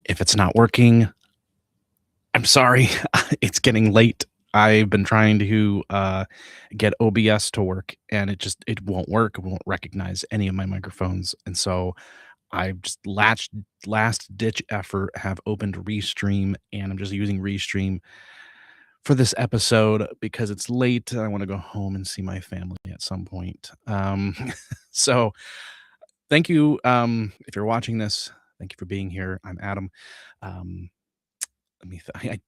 If it's not working, I'm sorry. It's getting late. I've been trying to get OBS to work, and it won't work. It won't recognize any of my microphones, and so I've just last ditch effort have opened Restream, and I'm just using Restream for this episode because it's late. I want to go home and see my family at some point. So thank you. If you're watching this, thank you for being here. I'm Adam. Um, I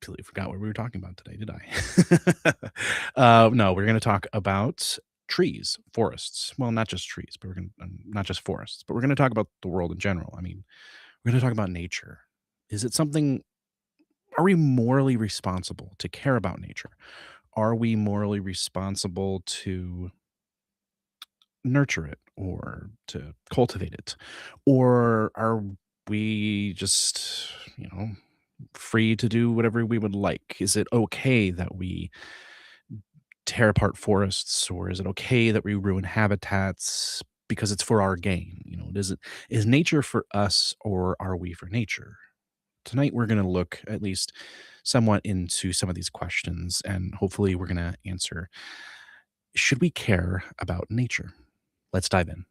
completely forgot what we were talking about today, did I? No, we're going to talk about trees, forests. Well, not just trees, but we're going to not just forests, but we're going to talk about the world in general. I mean, we're going to talk about nature. Is it something? Are we morally responsible to care about nature? Are we morally responsible to nurture it or to cultivate it? Or are we just, free to do whatever we would like? Is it okay that we tear apart forests, or is it okay that we ruin habitats because it's for our gain? Is nature for us, or are we for nature? Tonight we're going to look at least somewhat into some of these questions, and hopefully we're going to answer, should we care about nature? Let's dive in.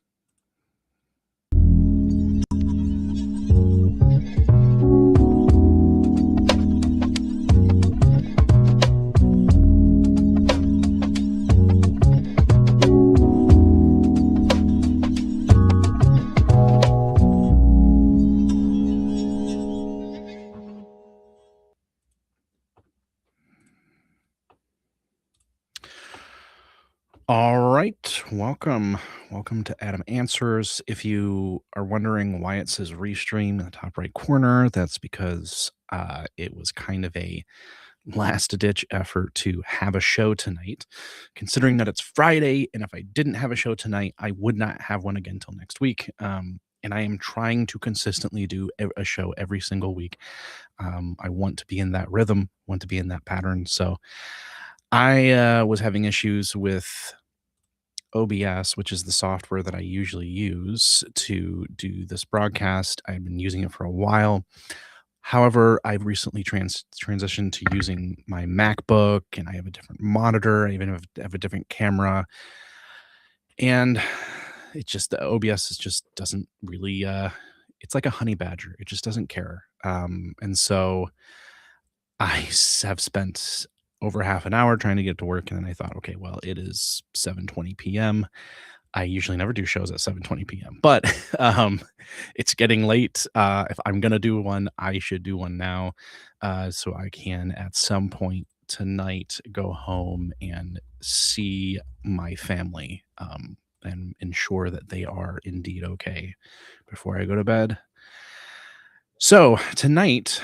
All right, welcome. Welcome to Adam Answers. If you are wondering why it says Restream in the top right corner, that's because it was kind of a last-ditch effort to have a show tonight, considering that it's Friday, and if I didn't have a show tonight, I would not have one again until next week. And I am trying to consistently do a show every single week. I want to be in that rhythm, want to be in that pattern. So I was having issues with OBS, which is the software that I usually use to do this broadcast. I've been using it for a while. However, I've recently transitioned to using my MacBook, and I have a different monitor. I even have a different camera, and the OBS just doesn't really. It's like a honey badger. It just doesn't care. And so have spent over half an hour trying to get to work, and then I thought, okay, well, it is 7:20 p.m. I usually never do shows at 7:20 p.m., but it's getting late. If I'm gonna do one, I should do one now, so I can at some point tonight go home and see my family, and ensure that they are indeed okay before I go to bed. So tonight,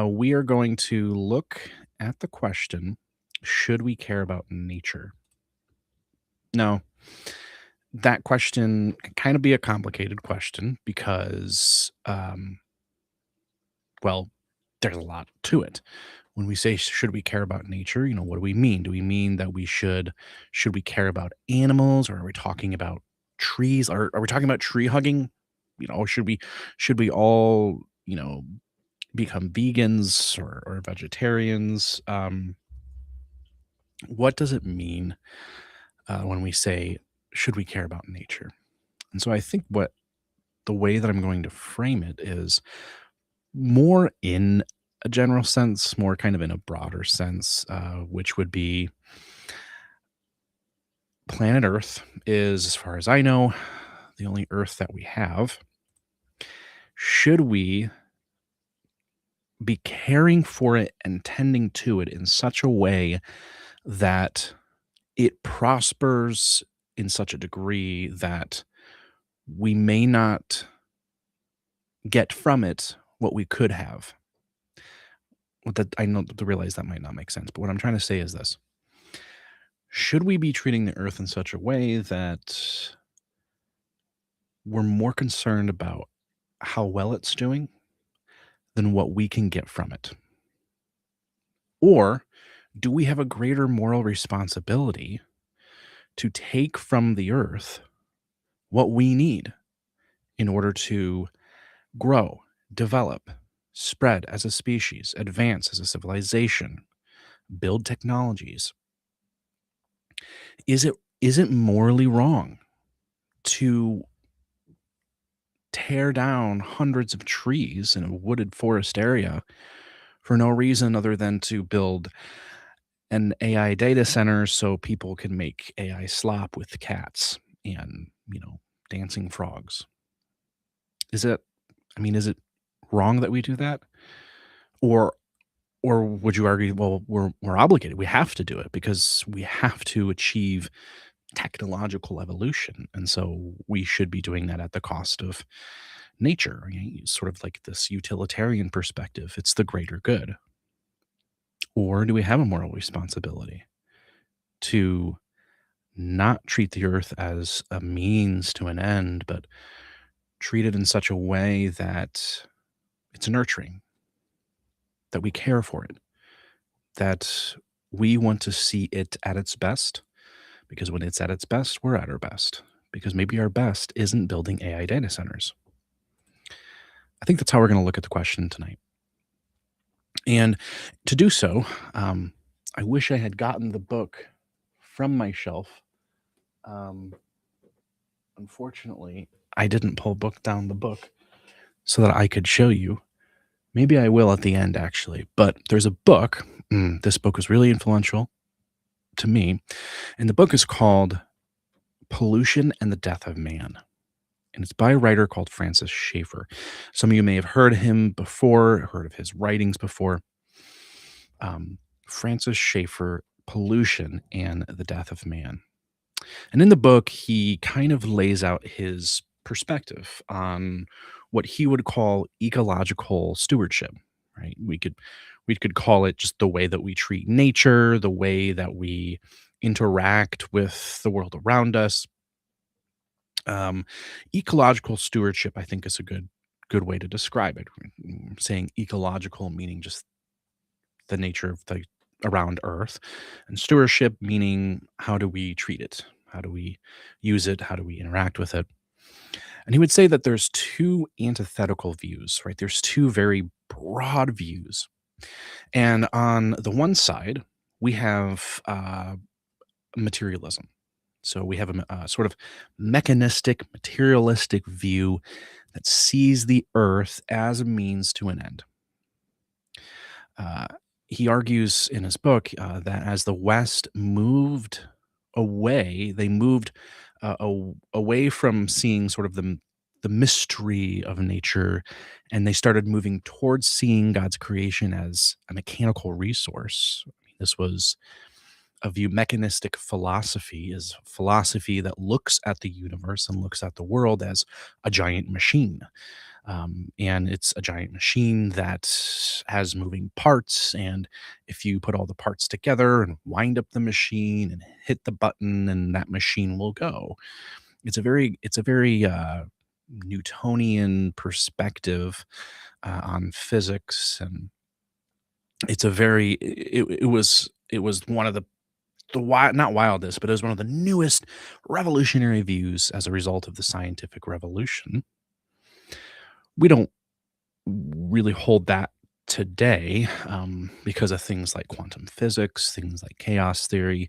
we are going to look at the question: should we care about nature? No, that question can kind of be a complicated question because, well, there's a lot to it. When we say should we care about nature, what do we mean? Do we mean that should we care about animals, or are we talking about trees? Are we talking about tree hugging? Should we all, become vegans or vegetarians? What does it mean when we say should we care about nature? And so I think the way that I'm going to frame it is more in a general sense, more kind of in a broader sense, which would be planet Earth is, as far as I know, the only Earth that we have. Should we be caring for it and tending to it in such a way that it prospers in such a degree that we may not get from it what we could have? That I know, to realize that might not make sense, but what I'm trying to say is this: should we be treating the earth in such a way that we're more concerned about how well it's doing than what we can get from it? Or do we have a greater moral responsibility to take from the earth what we need in order to grow, develop, spread as a species, advance as a civilization, build technologies, is it morally wrong to tear down hundreds of trees in a wooded forest area for no reason other than to build an AI data center so people can make AI slop with cats and, dancing frogs? Is it is it wrong that we do that? Or would you argue, well, we're obligated. We have to do it because we have to achieve technological evolution. And so we should be doing that at the cost of nature, sort of like this utilitarian perspective. It's the greater good. Or do we have a moral responsibility to not treat the earth as a means to an end, but treat it in such a way that it's nurturing, that we care for it, that we want to see it at its best? Because when it's at its best, we're at our best. Because maybe our best isn't building AI data centers. I think that's how we're going to look at the question tonight. And to do so, I wish I had gotten the book from my shelf. Unfortunately, I didn't pull down the book so that I could show you. Maybe I will at the end, actually. But there's a book. This book was really influential to me. And the book is called Pollution and the Death of Man. And it's by a writer called Francis Schaeffer. Some of you may have heard him before, heard of his writings before. Francis Schaeffer, Pollution and the Death of Man. And in the book, he kind of lays out his perspective on what he would call ecological stewardship, right? We could call it just the way that we treat nature, the way that we interact with the world around us. Ecological stewardship, I think, is a good way to describe it. Saying ecological meaning just the nature of the around Earth, and stewardship meaning how do we treat it? How do we use it? How do we interact with it? And he would say that there's two antithetical views, right? There's two very broad views. And on the one side, we have materialism. So we have a sort of mechanistic, materialistic view that sees the earth as a means to an end. Uh, he argues in his book that as the West moved away, they moved away from seeing sort of the mystery of nature, and they started moving towards seeing God's creation as a mechanical resource. This was a view. Mechanistic philosophy is philosophy that looks at the universe and looks at the world as a giant machine. And it's a giant machine that has moving parts. And if you put all the parts together and wind up the machine and hit the button, and that machine will go. It's a very Newtonian perspective on physics, and it was one of not wildest, but it was one of the newest revolutionary views as a result of the scientific revolution. We don't really hold that today because of things like quantum physics, things like chaos theory.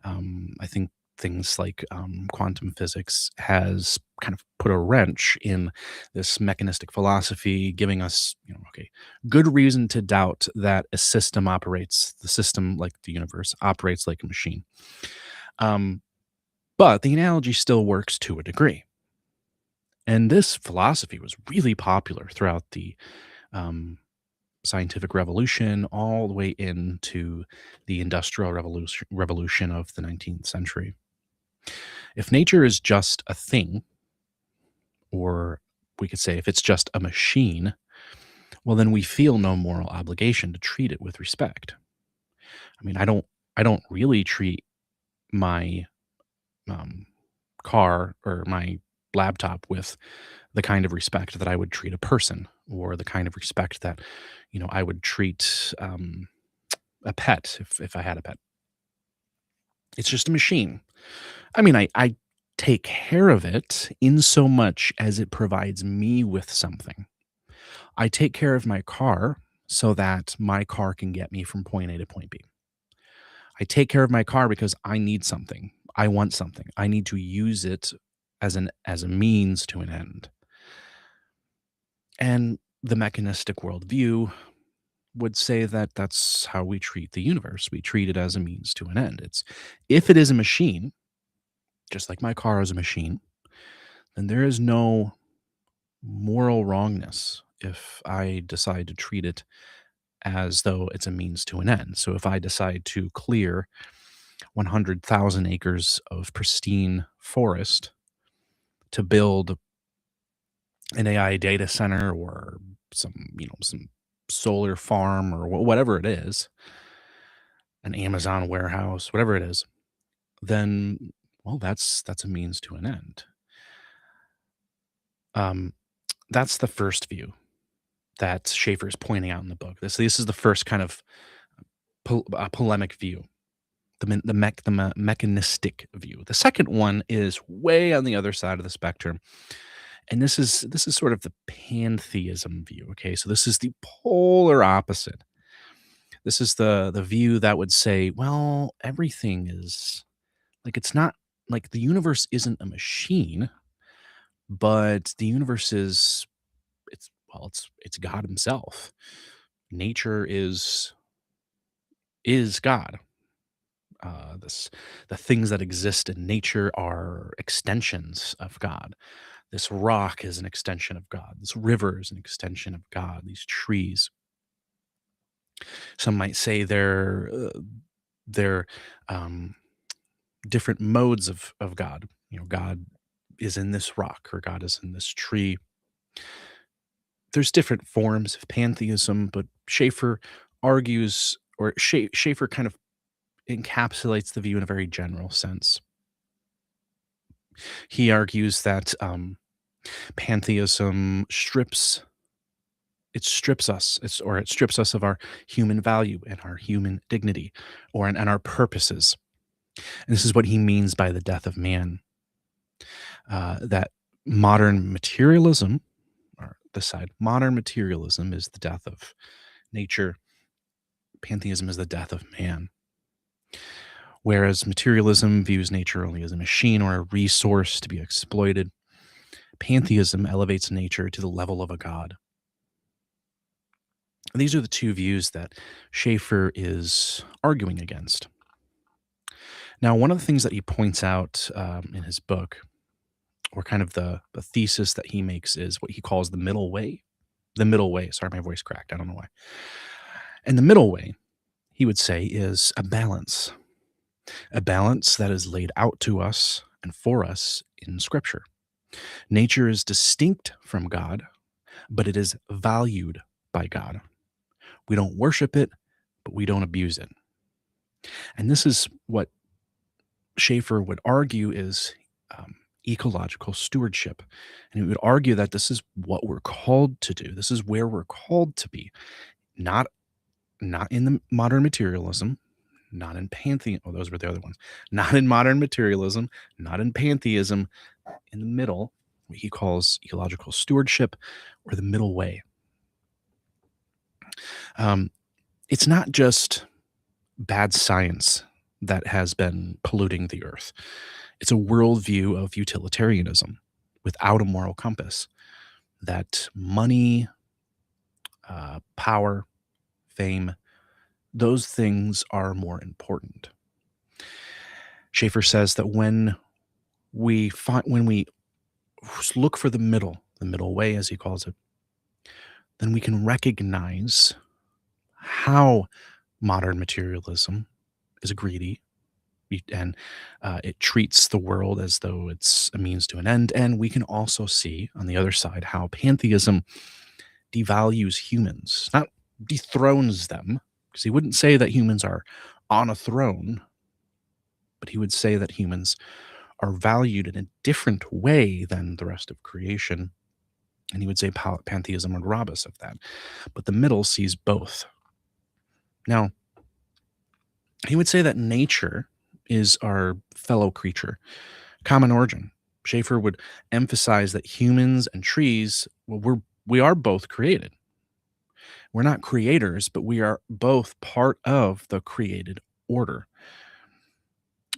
I think things like quantum physics has kind of put a wrench in this mechanistic philosophy, giving us, okay, good reason to doubt that the system like the universe operates like a machine. Um, but the analogy still works to a degree. And this philosophy was really popular throughout the um, scientific revolution, all the way into the industrial revolution of the 19th century. If nature is just a thing, or we could say if it's just a machine, well, then we feel no moral obligation to treat it with respect. I don't really treat my um, car or my laptop with the kind of respect that I would treat a person, or the kind of respect that I would treat a pet if I had a pet. It's just a machine. I take care of it in so much as it provides me with something. I take care of my car so that my car can get me from point A to point B. I take care of my car because I need something. I want something. I need to use it as a means to an end. And the mechanistic worldview would say that that's how we treat the universe. We treat it as a means to an end. It's if it is a machine, just like my car is a machine, then there is no moral wrongness if I decide to treat it as though it's a means to an end. So if I decide to clear 100,000 acres of pristine forest to build an AI data center or some solar farm or whatever it is, an Amazon warehouse, whatever it is, then well, that's a means to an end. Um, that's the first view that Schaefer is pointing out in the book. This is the first kind of polemic view, the mechanistic view. The second one is way on the other side of the spectrum, and this is sort of the pantheism view. Okay, so this is the polar opposite. This is the view that would say, well, everything is like it's not like the universe isn't a machine, but the universe is it's God himself. Nature is God. This the things that exist in nature are extensions of God. This rock is an extension of God. This river is an extension of God. These trees. Some might say they're um, different modes of God. You know, God is in this rock or God is in this tree. There's different forms of pantheism, but Schaefer argues, or Schaefer kind of encapsulates the view in a very general sense. He argues that pantheism strips us, it strips us of our human value and our human dignity, and our purposes. And this is what he means by the death of man. That modern materialism, or this side, modern materialism is the death of nature. Pantheism is the death of man. Whereas materialism views nature only as a machine or a resource to be exploited, pantheism elevates nature to the level of a god. And these are the two views that Schaefer is arguing against. Now, one of the things that he points out in his book, or kind of the thesis that he makes, is what he calls the middle way. The middle way. Sorry, my voice cracked. I don't know why. And the middle way, he would say, is a balance that is laid out to us and for us in Scripture. Nature is distinct from God, but it is valued by God. We don't worship it, but we don't abuse it. And this is what Schaefer would argue is ecological stewardship. And he would argue that this is what we're called to do. This is where we're called to be, not in the modern materialism, not in pantheism. Oh, those were the other ones. Not in modern materialism, not in pantheism. In the middle, what he calls ecological stewardship, or the middle way. It's not just bad science that has been polluting the earth. It's a worldview of utilitarianism without a moral compass, that money, power, fame, those things are more important. Schaefer says that when we look for the middle way, as he calls it, then we can recognize how modern materialism is greedy and it treats the world as though it's a means to an end. And we can also see on the other side how pantheism devalues humans, not dethrones them, because he wouldn't say that humans are on a throne, but he would say that humans are valued in a different way than the rest of creation. And he would say pantheism would rob us of that. But the middle sees both. Now, he would say that nature is our fellow creature, common origin. Schaefer would emphasize that humans and trees, well, we are both created. We're not creators, but we are both part of the created order.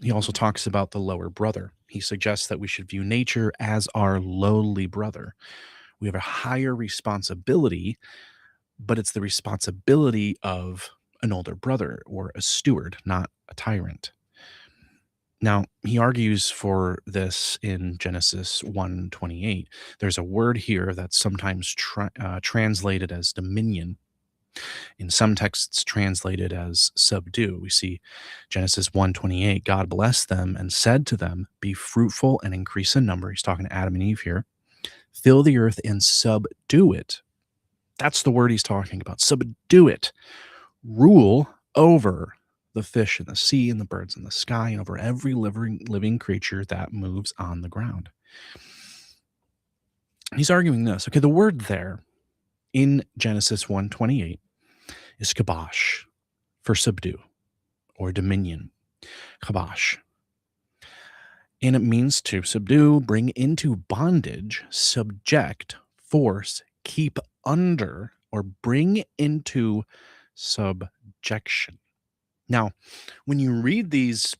He also talks about the lower brother. He suggests that we should view nature as our lowly brother. We have a higher responsibility, but it's the responsibility of an older brother or a steward, not a tyrant. Now, he argues for this in Genesis 1:28. There's a word here that's sometimes translated as dominion. In some texts, translated as subdue. We see Genesis 1:28. God blessed them and said to them, "Be fruitful and increase in number." He's talking to Adam and Eve here. "Fill the earth and subdue it." That's the word he's talking about. Subdue it. Rule over the fish in the sea and the birds in the sky and over every living creature that moves on the ground. He's arguing this. Okay, the word there in Genesis 1:28 is kabosh for subdue or dominion. Kabosh. And it means to subdue, bring into bondage, subject, force, keep under, or bring into subjection. Now, when you read these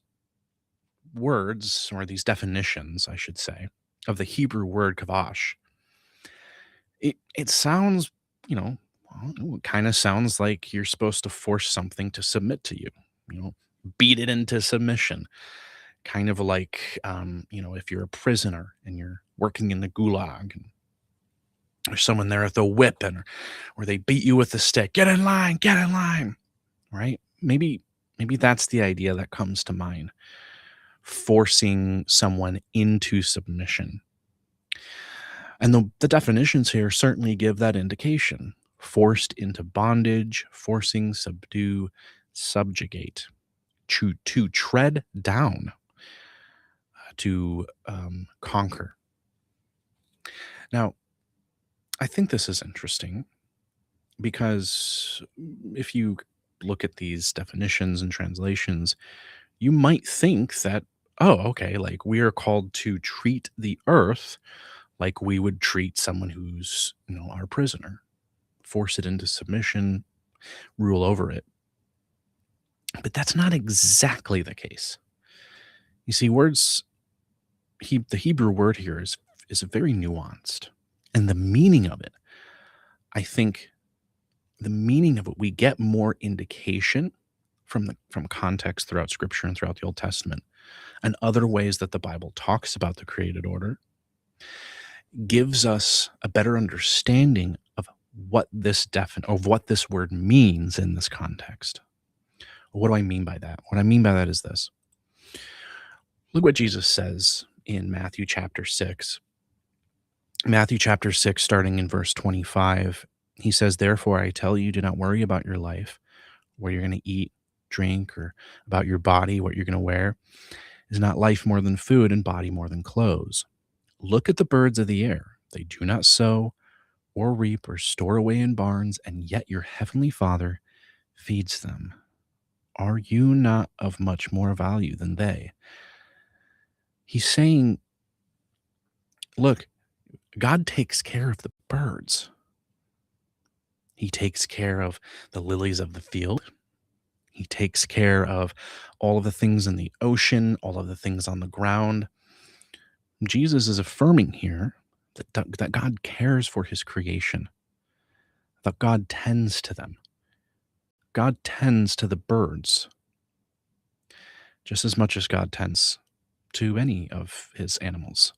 words, or these definitions, I should say, of the Hebrew word kavash, it sounds, well, it kind of sounds like you're supposed to force something to submit to you, beat it into submission. Kind of like, if you're a prisoner and you're working in the gulag and there's someone there with a whip or they beat you with a stick, get in line, right? Maybe that's the idea that comes to mind. Forcing someone into submission. And the definitions here certainly give that indication. Forced into bondage, forcing, subdue, subjugate, to tread down, to conquer. Now, I think this is interesting because if you look at these definitions and translations, you might think that, oh, okay, like we are called to treat the earth like we would treat someone who's, our prisoner, force it into submission, rule over it. But that's not exactly the case. You see, the Hebrew word here is very nuanced. And the meaning of it, I think we get more indication from context throughout Scripture and throughout the Old Testament and other ways that the Bible talks about the created order, gives us a better understanding of what this word means in this context. What do I mean by that? What I mean by that is this. Look what Jesus says in Matthew chapter 6. Matthew chapter 6, starting in verse 25, he says, "Therefore I tell you, do not worry about your life, what you're going to eat, drink, or about your body, what you're going to wear. Is not life more than food and body more than clothes? Look at the birds of the air. They do not sow or reap or store away in barns, and yet your heavenly Father feeds them. Are you not of much more value than they?" He's saying, look, God takes care of the birds. He takes care of the lilies of the field. He takes care of all of the things in the ocean, all of the things on the ground. Jesus is affirming here that God cares for his creation, that God tends to them. God tends to the birds just as much as God tends to any of his animals.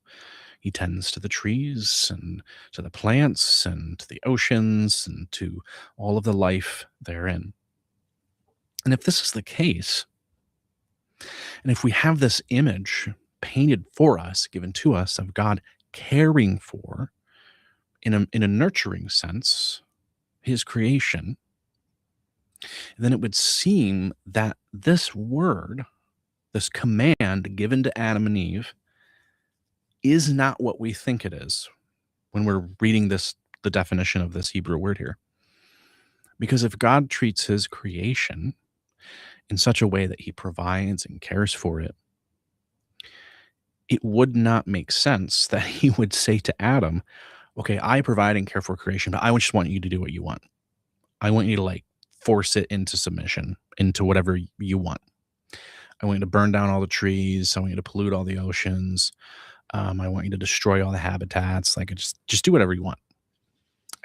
He tends to the trees and to the plants and to the oceans and to all of the life therein. And if this is the case, and if we have this image painted for us, given to us, of God caring for, in a nurturing sense, his creation, then it would seem that this word, this command given to Adam and Eve, is not what we think it is when we're reading the definition of this Hebrew word here. Because if God treats his creation in such a way that he provides and cares for it, it would not make sense that he would say to Adam, okay, I provide and care for creation, but I just want you to do what you want. I want you to like force it into submission, into whatever you want. I want you to burn down all the trees. I want you to pollute all the oceans. I want you to destroy all the habitats. Like, just do whatever you want.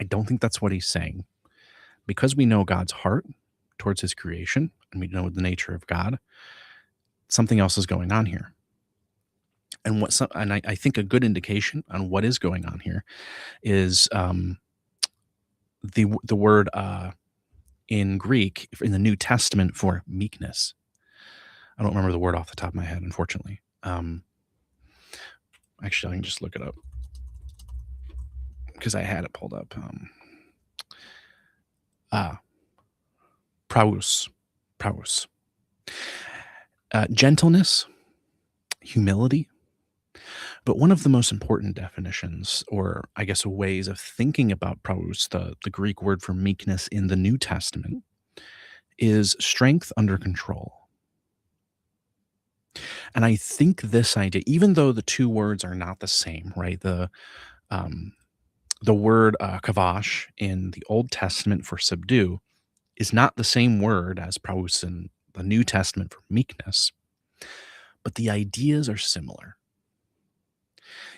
I don't think that's what he's saying. Because we know God's heart towards his creation and we know the nature of God, something else is going on here. And I think a good indication on what is going on here is the word in Greek in the New Testament for meekness. I don't remember the word off the top of my head, unfortunately. Actually, I can just look it up because I had it pulled up. Praus. Gentleness, humility. But one of the most important definitions, or I guess ways of thinking about praus, the Greek word for meekness in the New Testament, is strength under control. And I think this idea, even though the two words are not the same, right? The word kavash in the Old Testament for subdue is not the same word as praus in the New Testament for meekness, but the ideas are similar.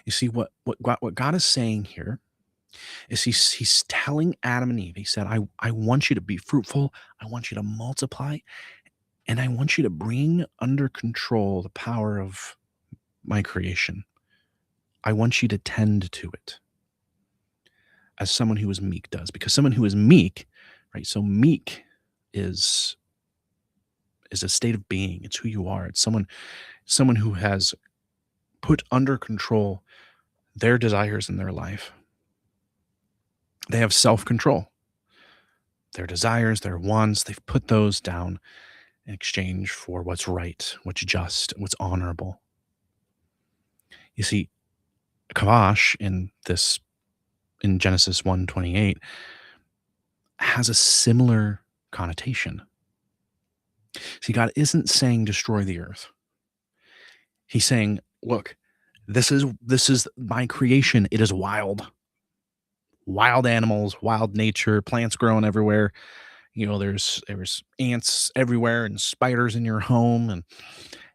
You see, what God is saying here is he's telling Adam and Eve, he said, I want you to be fruitful, I want you to multiply, and I want you to bring under control the power of my creation. I want you to tend to it as someone who is meek does, because someone who is meek, right? So meek is a state of being. It's who you are. It's someone who has put under control their desires in their life. They have self-control. Their desires, their wants, they've put those down in exchange for what's right, what's just, what's honorable. You see, kavash in Genesis 1:28 has a similar connotation. See, God isn't saying destroy the earth. He's saying, look, this is my creation. It is wild. Wild animals, wild nature, plants growing everywhere. You know, there's ants everywhere and spiders in your home, and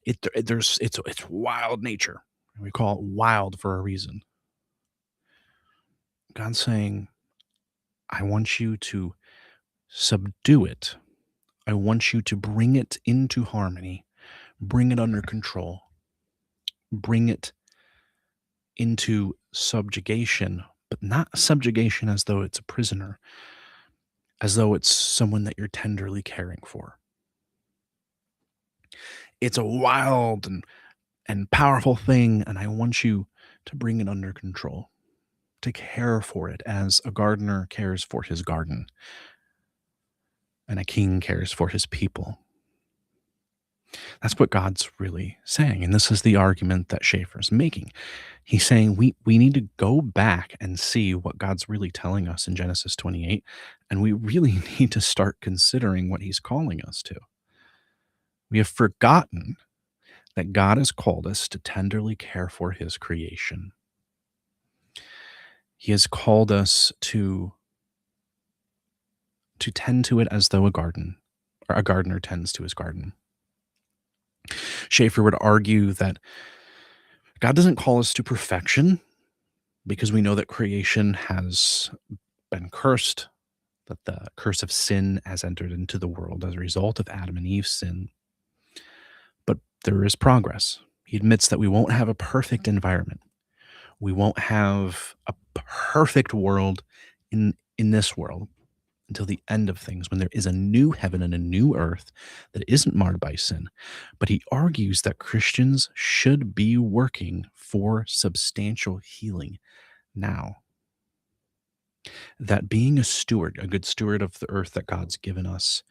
it's wild nature. We call it wild for a reason. God's saying, I want you to subdue it. I want you to bring it into harmony, bring it under control, bring it into subjugation, but not subjugation as though it's a prisoner, as though it's someone that you're tenderly caring for. It's a wild and powerful thing, and I want you to bring it under control, to care for it as a gardener cares for his garden and a king cares for his people. That's what God's really saying. And this is the argument that Schaeffer's making. He's saying we need to go back and see what God's really telling us in Genesis 28. And we really need to start considering what he's calling us to. We have forgotten that God has called us to tenderly care for his creation. He has called us to tend to it as though a gardener tends to his garden. Schaeffer would argue that God doesn't call us to perfection because we know that creation has been cursed, that the curse of sin has entered into the world as a result of Adam and Eve's sin. But there is progress. He admits that we won't have a perfect environment. We won't have a perfect world in this world until the end of things, when there is a new heaven and a new earth that isn't marred by sin. But he argues that Christians should be working for substantial healing now. That being a good steward of the earth that God's given us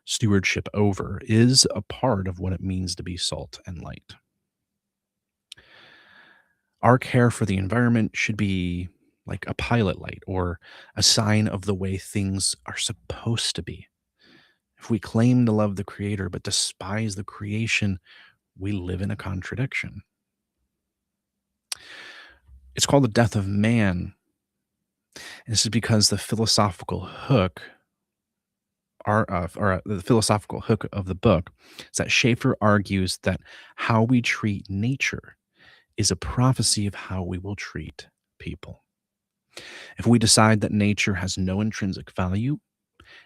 stewardship over, is a part of what it means to be salt and light. Our care for the environment should be like a pilot light or a sign of the way things are supposed to be. If we claim to love the Creator but despise the creation, we live in a contradiction. It's called the death of man. And this is because the philosophical hook the philosophical hook of the book is that Schaeffer argues that how we treat nature is a prophecy of how we will treat people. If we decide that nature has no intrinsic value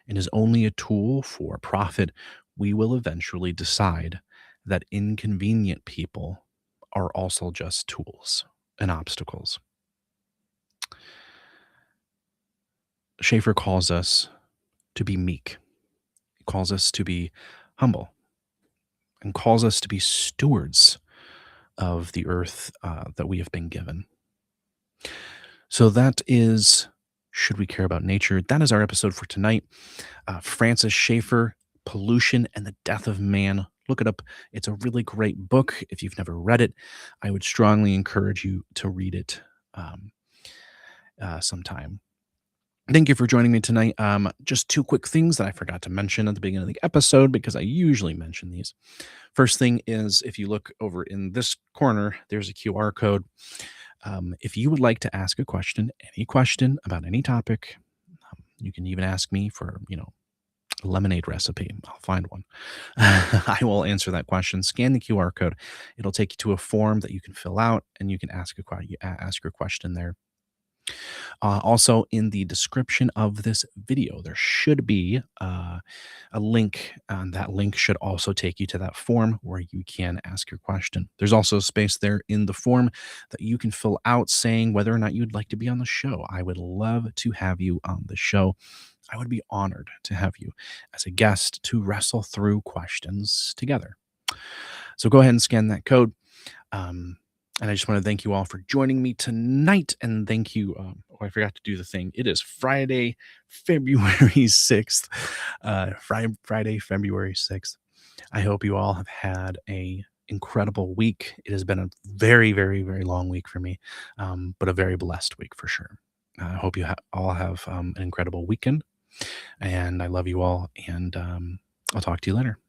and is only a tool for profit, we will eventually decide that inconvenient people are also just tools and obstacles. Schaeffer calls us to be meek, he calls us to be humble, and calls us to be stewards of the earth that we have been given. So that is Should We Care About Nature? That is our episode for tonight. Francis Schaeffer, Pollution and the Death of Man. Look it up. It's a really great book. If you've never read it, I would strongly encourage you to read it sometime. Thank you for joining me tonight. Just two quick things that I forgot to mention at the beginning of the episode because I usually mention these. First thing is, if you look over in this corner, there's a QR code. If you would like to ask a question, any question about any topic, you can even ask me for, a lemonade recipe. I'll find one. I will answer that question. Scan the QR code. It'll take you to a form that you can fill out, and you can ask your question there. Also, in the description of this video, there should be a link, and that link should also take you to that form where you can ask your question. There's also a space there in the form that you can fill out saying whether or not you'd like to be on the show. I would love to have you on the show. I would be honored to have you as a guest to wrestle through questions together. So go ahead and scan that code. And I just want to thank you all for joining me tonight. And thank you. I forgot to do the thing. It is Friday, February 6th. Friday, February 6th. I hope you all have had a incredible week. It has been a very, very, very long week for me, but a very blessed week for sure. I hope you all have an incredible weekend. And I love you all. And I'll talk to you later.